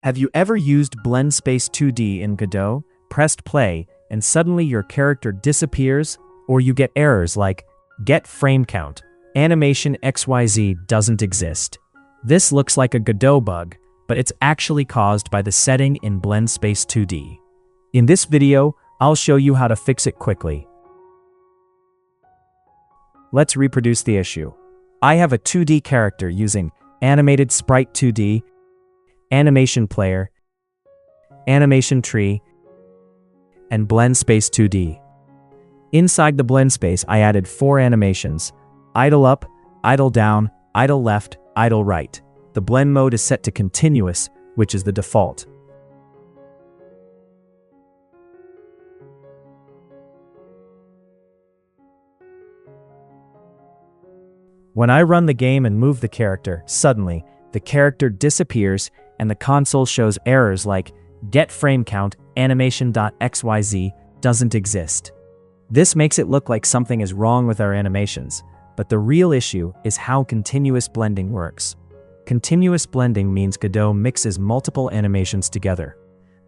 Have you ever used BlendSpace2D in Godot, pressed play, and suddenly your character disappears, or you get errors like get frame count, animation XYZ doesn't exist? This looks like a Godot bug, but it's actually caused by the setting in BlendSpace2D. In this video, I'll show you how to fix it quickly. Let's reproduce the issue. I have a 2D character using Animated Sprite 2D, Animation Player, AnimationTree, and BlendSpace2D. Inside the blend space, I added 4 animations: idle up, idle down, idle left, idle right. The blend mode is set to continuous, which is the default. When I run the game and move the character, suddenly, the character disappears and the console shows errors like get frame count, animation.xyz doesn't exist. This makes it look like something is wrong with our animations, but the real issue is how continuous blending works. Continuous blending means Godot mixes multiple animations together.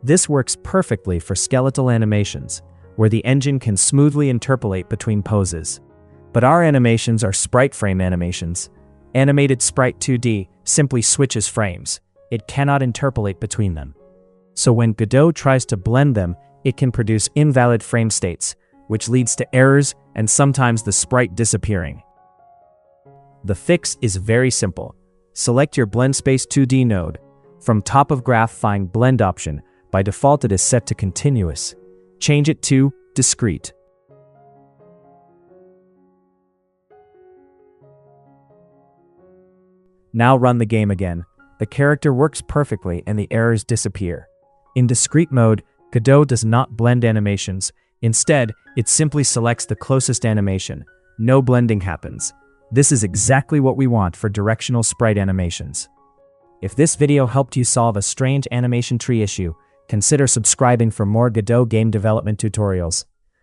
This works perfectly for skeletal animations, where the engine can smoothly interpolate between poses. But our animations are sprite frame animations. Animated Sprite 2D simply switches frames. It cannot interpolate between them. So when Godot tries to blend them, it can produce invalid frame states, which leads to errors and sometimes the sprite disappearing. The fix is very simple. Select your BlendSpace2D node. From top of graph, find Blend option. By default, it is set to continuous. Change it to Discrete. Now run the game again. The character works perfectly and the errors disappear. In Discrete mode, Godot does not blend animations. Instead, it simply selects the closest animation. No blending happens. This is exactly what we want for directional sprite animations. If this video helped you solve a strange animation tree issue, consider subscribing for more Godot game development tutorials.